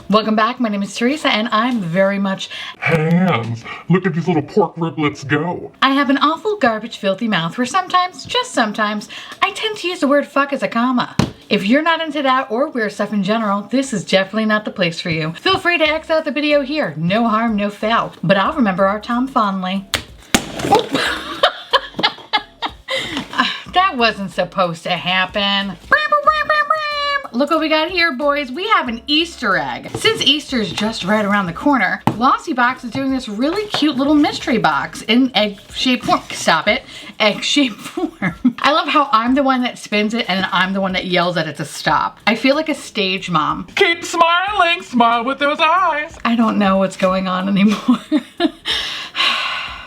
Welcome back. My name is Teresa and I'm very much hands. Look at these little pork riblets go. I have an awful garbage filthy mouth where sometimes, just sometimes, I tend to use the word fuck as a comma. If you're not into that or weird stuff in general, this is definitely not the place for you. Feel free to X out the video here. No harm, no foul. But I'll remember our Tom fondly. That wasn't supposed to happen. Look what we got here, boys. We have an Easter egg. Since Easter is just right around the corner, GLOSSYBOX is doing this really cute little mystery box in egg-shaped form. Stop it. Egg-shaped form. I love how I'm the one that spins it and I'm the one that yells at it to stop. I feel like a stage mom. Keep smiling. Smile with those eyes. I don't know what's going on anymore.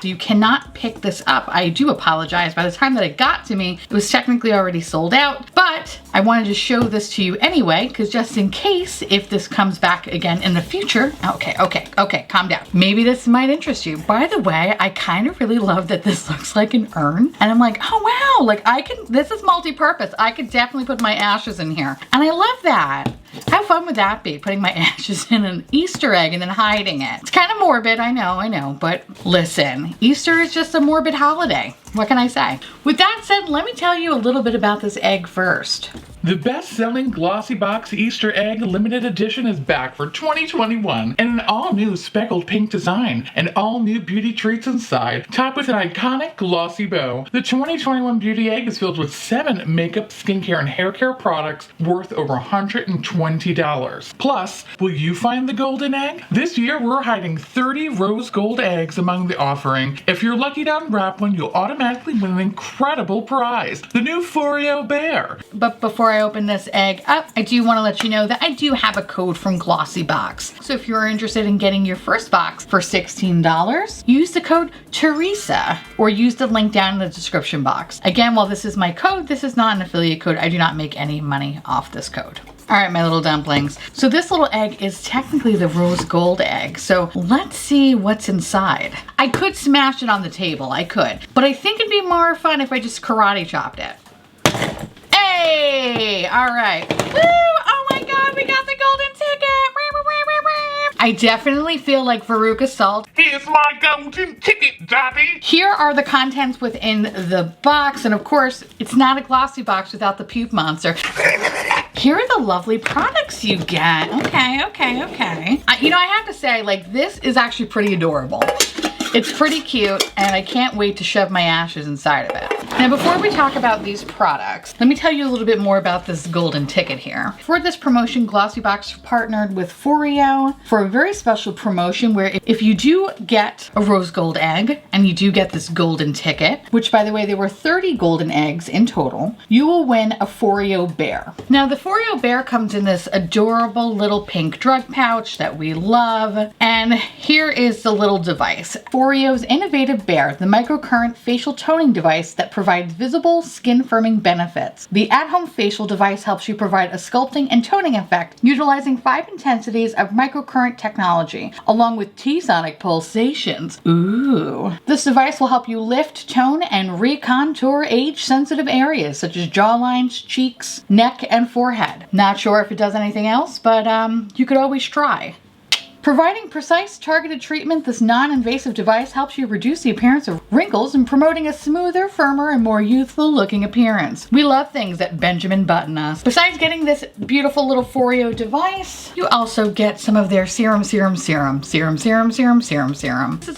You cannot pick this up. I do apologize. By the time that it got to me, it was technically already sold out, but I wanted to show this to you anyway, because just in case, if this comes back again in the future, okay, calm down. Maybe this might interest you. By the way, I kind of really love that this looks like an urn, and I'm like, oh wow, like this is multi-purpose. I could definitely put my ashes in here, and I love that. How fun would that be, putting my ashes in an Easter egg and then hiding it? It's kind of morbid, I know, but listen, Easter is just a morbid holiday. What can I say? With that said, let me tell you a little bit about this egg first. The best-selling GLOSSYBOX Easter Egg Limited Edition is back for 2021 in an all-new speckled pink design and all-new beauty treats inside, topped with an iconic glossy bow. The 2021 Beauty Egg is filled with 7 makeup, skincare, and hair care products worth over $120. Plus, will you find the golden egg? This year, we're hiding 30 rose gold eggs among the offering. If you're lucky to unwrap one, you'll automatically win an incredible prize, the new Foreo Bear. But before I open this egg up, I do want to let you know that I do have a code from GLOSSYBOX. So if you're interested in getting your first box for $16, use the code Teresa or use the link down in the description box. Again, while this is my code, this is not an affiliate code. I do not make any money off this code. All right, my little dumplings. So this little egg is technically the rose gold egg. So let's see what's inside. I could smash it on the table, I could, but I think it'd be more fun if I just karate chopped it. Hey, all right. Woo, oh my God, we got the golden ticket. I definitely feel like Veruca Salt. Here's my golden ticket, Daddy. Here are the contents within the box. And of course, it's not a GLOSSYBOX without the puke monster. Here are the lovely products you get. Okay. You know, I have to say, like, this is actually pretty adorable. It's pretty cute, and I can't wait to shove my ashes inside of it. Now, before we talk about these products, let me tell you a little bit more about this golden ticket here. For this promotion, GLOSSYBOX partnered with Foreo for a very special promotion where if you do get a rose gold egg and you do get this golden ticket, which by the way, there were 30 golden eggs in total, you will win a Foreo Bear. Now, the Foreo Bear comes in this adorable little pink drug pouch that we love. And here is the little device. Foreo's innovative Bear, the microcurrent facial toning device that provides visible skin firming benefits. The at-home facial device helps you provide a sculpting and toning effect utilizing 5 intensities of microcurrent technology, along with T-sonic pulsations. Ooh. This device will help you lift, tone, and recontour age-sensitive areas such as jawlines, cheeks, neck, and forehead. Not sure if it does anything else, but you could always try. Providing precise, targeted treatment, this non-invasive device helps you reduce the appearance of wrinkles and promoting a smoother, firmer, and more youthful-looking appearance. We love things that Benjamin Button us. Besides getting this beautiful little Foreo device, you also get some of their serum. This is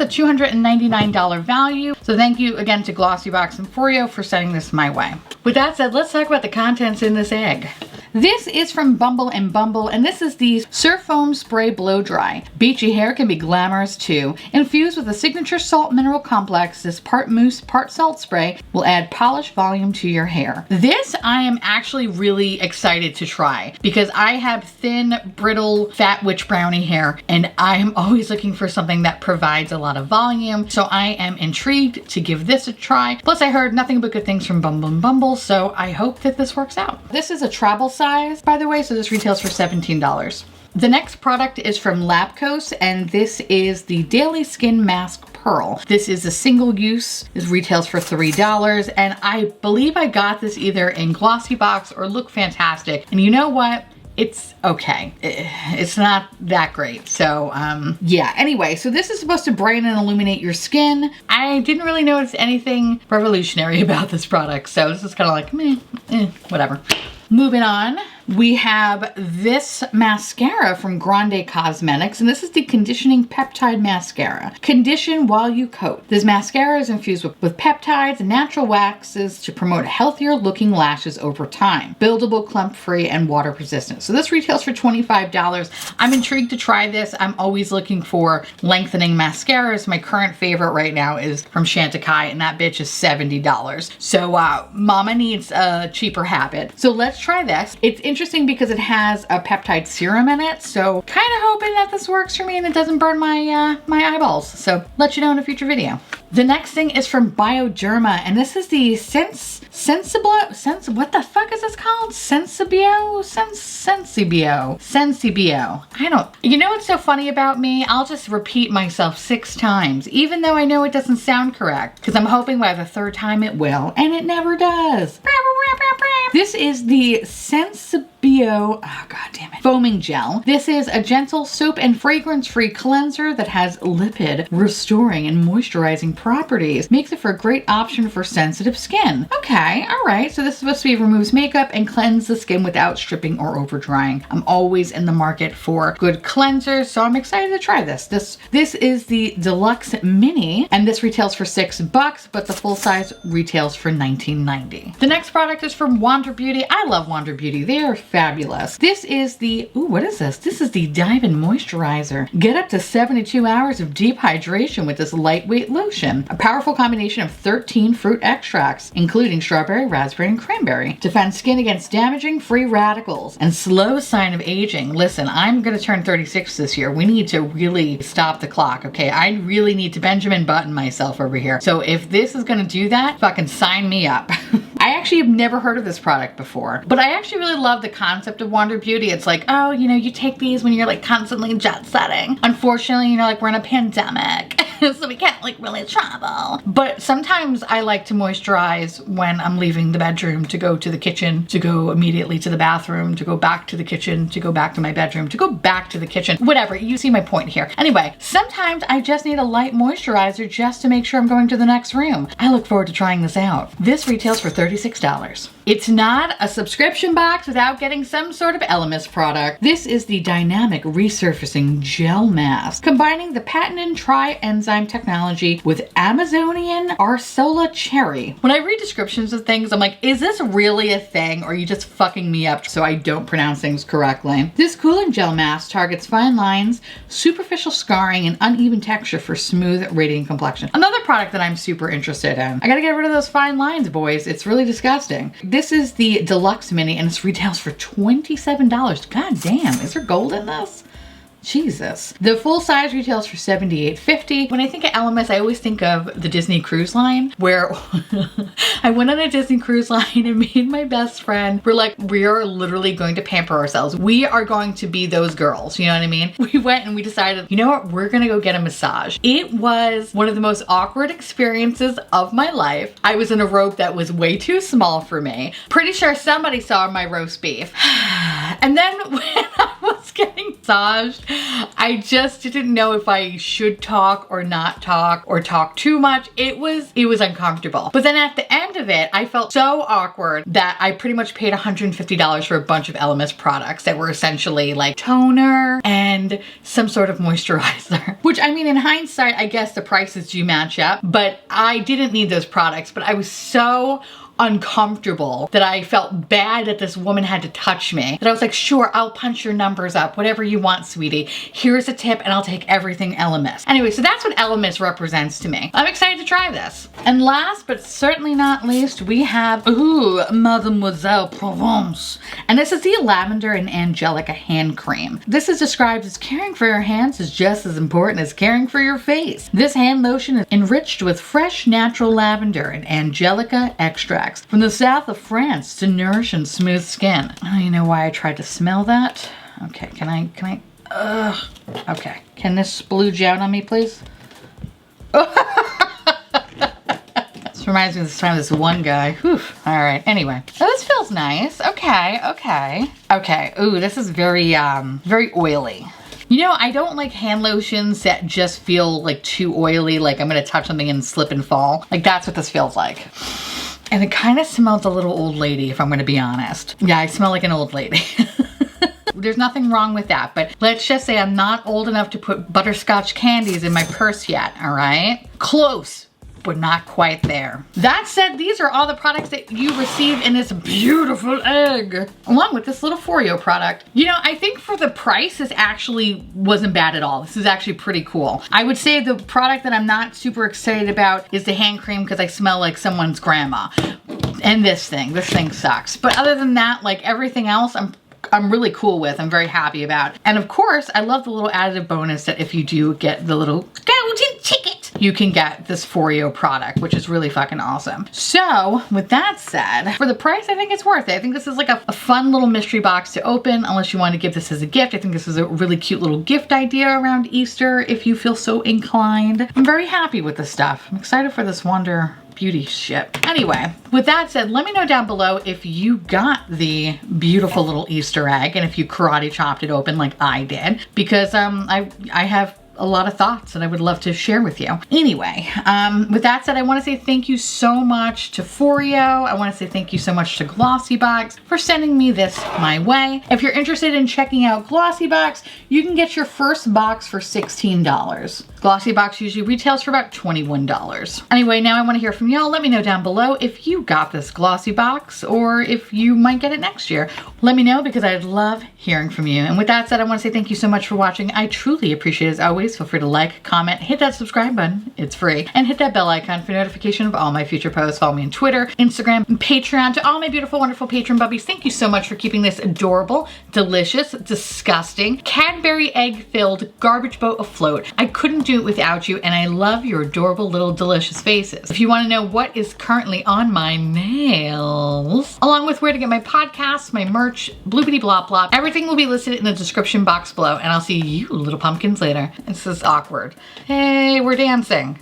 a $299 value. So thank you again to GLOSSYBOX and Foreo for sending this my way. With that said, let's talk about the contents in this egg. This is from Bumble Bumble, and this is the Surf Foam Spray Blow Dry. Beachy hair can be glamorous too. Infused with a signature salt mineral complex, this part mousse, part salt spray will add polish volume to your hair. This I am actually really excited to try because I have thin, brittle, fat witch brownie hair, and I am always looking for something that provides a lot of volume. So I am intrigued to give this a try. Plus I heard nothing but good things from Bumble Bumble, so I hope that this works out. This is a travel size, by the way, so this retails for $17. The next product is from Labkos, and this is the Daily Skin Mask Pearl. This is a single use. This retails for $3, and I believe I got this either in GLOSSYBOX or Look Fantastic. And you know what? it's okay. It's not that great. So yeah, anyway, so this is supposed to brighten and illuminate your skin. I didn't really notice anything revolutionary about this product, so this is kind of like meh, whatever. Moving on, we have this mascara from Grande Cosmetics, and this is the Conditioning Peptide Mascara. Condition while you coat. This mascara is infused with peptides and natural waxes to promote healthier looking lashes over time. Buildable, clump-free, and water-resistant. So this retails for $25. I'm intrigued to try this. I'm always looking for lengthening mascaras. My current favorite right now is from Chantecaille, and that bitch is $70. So mama needs a cheaper habit. So let's try this. It's interesting because it has a peptide serum in it, so kind of hoping that this works for me and it doesn't burn my my eyeballs. So let you know in a future video. The next thing is from Bioderma, and this is the what the fuck is this called? Sensibio? I don't, you know what's so funny about me? I'll just repeat myself 6 times, even though I know it doesn't sound correct, because I'm hoping by the 3rd time it will, and it never does. This is the Sensibio, oh god damn it, foaming gel. This is a gentle soap and fragrance-free cleanser that has lipid restoring and moisturizing properties. Makes it for a great option for sensitive skin. Okay, all right. So this is supposed to be removes makeup and cleanse the skin without stripping or over drying. I'm always in the market for good cleansers, so I'm excited to try this. This is the Deluxe Mini, and this retails for $6, but the full size retails for $19.90. The next product is from Wander Beauty. I love Wander Beauty. They are fabulous. This is the, ooh, what is this? This is the Diamond Moisturizer. Get up to 72 hours of deep hydration with this lightweight lotion. A powerful combination of 13 fruit extracts, including strawberry, raspberry, and cranberry. Defends skin against damaging free radicals and slows sign of aging. Listen, I'm gonna turn 36 this year. We need to really stop the clock, okay? I really need to Benjamin Button myself over here. So if this is gonna do that, fucking sign me up. I actually have never heard of this product before, but I actually really love the concept of Wander Beauty. It's like, oh, you know, you take these when you're like constantly jet setting. Unfortunately, you know, like we're in a pandemic, so we can't like really travel. But sometimes I like to moisturize when I'm leaving the bedroom to go to the kitchen, to go immediately to the bathroom, to go back to the kitchen, to go back to my bedroom, to go back to the kitchen, whatever. You see my point here. Anyway, sometimes I just need a light moisturizer just to make sure I'm going to the next room. I look forward to trying this out. This retails for $36. It's not a subscription box without getting some sort of Elemis product. This is the Dynamic Resurfacing Gel Mask, combining the patented tri-enzyme technology with Amazonian Arsola cherry. When I read descriptions of things, I'm like, is this really a thing, or are you just fucking me up so I don't pronounce things correctly? This cooling gel mask targets fine lines, superficial scarring, and uneven texture for smooth, radiant complexion. Another product that I'm super interested in. I gotta get rid of those fine lines, boys. It's really disgusting. This is the Deluxe Mini, and it retails for $27. God damn, is there gold in this? Jesus. The full size retails for $78.50. When I think of Elemis, I always think of the Disney Cruise Line, where I went on a Disney Cruise Line and me and my best friend were like, we are literally going to pamper ourselves. We are going to be those girls, you know what I mean? We went and we decided, you know what, we're gonna go get a massage. It was one of the most awkward experiences of my life. I was in a robe that was way too small for me. Pretty sure somebody saw my roast beef. And then when I was getting massaged, I just didn't know if I should talk or not talk or talk too much. It was uncomfortable. But then at the end of it, I felt so awkward that I pretty much paid $150 for a bunch of Elemis products that were essentially like toner and some sort of moisturizer. Which, I mean, in hindsight, I guess the prices do match up, but I didn't need those products, but I was so uncomfortable that I felt bad that this woman had to touch me. That I was like, sure, I'll punch your numbers up, whatever you want, sweetie. Here's a tip and I'll take everything Elemis. Anyway, so that's what Elemis represents to me. I'm excited to try this. And last but certainly not least, we have, ooh, Mothermozelle Provence. And this is the Lavender and Angelica hand cream. This is described as caring for your hands is just as important as caring for your face. This hand lotion is enriched with fresh natural lavender and angelica extract from the south of France to nourish and smooth skin. I don't even know why I tried to smell that. Okay, can I, okay. Can this splooge out on me, please? That's reminds me this time of this one guy. Whew. All right, anyway. Oh, this feels nice. Okay, okay. Okay, ooh, this is very, very oily. You know, I don't like hand lotions that just feel like too oily, like I'm gonna touch something and slip and fall. Like that's what this feels like. And it kind of smells a little old lady, if I'm gonna be honest. Yeah, I smell like an old lady. There's nothing wrong with that, but let's just say I'm not old enough to put butterscotch candies in my purse yet, all right? Close, but not quite there. That said, these are all the products that you receive in this beautiful egg, along with this little Foreo product. You know, I think for the price, this actually wasn't bad at all. This is actually pretty cool. I would say the product that I'm not super excited about is the hand cream because I smell like someone's grandma. And this thing sucks. But other than that, like everything else, I'm really cool with, I'm very happy about. And of course, I love the little additive bonus that if you do get the little golden ticket, you can get this Foreo product, which is really fucking awesome. So with that said, for the price, I think it's worth it. I think this is like a fun little mystery box to open, unless you want to give this as a gift. I think this is a really cute little gift idea around Easter if you feel so inclined. I'm very happy with this stuff. I'm excited for this Wonder Beauty ship. Anyway, with that said, let me know down below if you got the beautiful little Easter egg and if you karate chopped it open like I did, because I have a lot of thoughts that I would love to share with you. Anyway, with that said, I want to say thank you so much to Foreo. I want to say thank you so much to GLOSSYBOX for sending me this my way. If you're interested in checking out GLOSSYBOX, you can get your first box for $16. GLOSSYBOX usually retails for about $21. Anyway, now I want to hear from y'all. Let me know down below if you got this GLOSSYBOX or if you might get it next year. Let me know because I'd love hearing from you. And with that said, I want to say thank you so much for watching. I truly appreciate it as always. Feel free to like, comment, hit that subscribe button, it's free, and hit that bell icon for notification of all my future posts. Follow me on Twitter, Instagram, and Patreon. To all my beautiful, wonderful patron bubbies, thank you so much for keeping this adorable, delicious, disgusting, Cadbury egg-filled garbage boat afloat. I couldn't do it without you, and I love your adorable little delicious faces. If you want to know what is currently on my nails, along with where to get my podcasts, my merch, bloopity blop blop, everything will be listed in the description box below, and I'll see you little pumpkins later. This is awkward. Hey, we're dancing.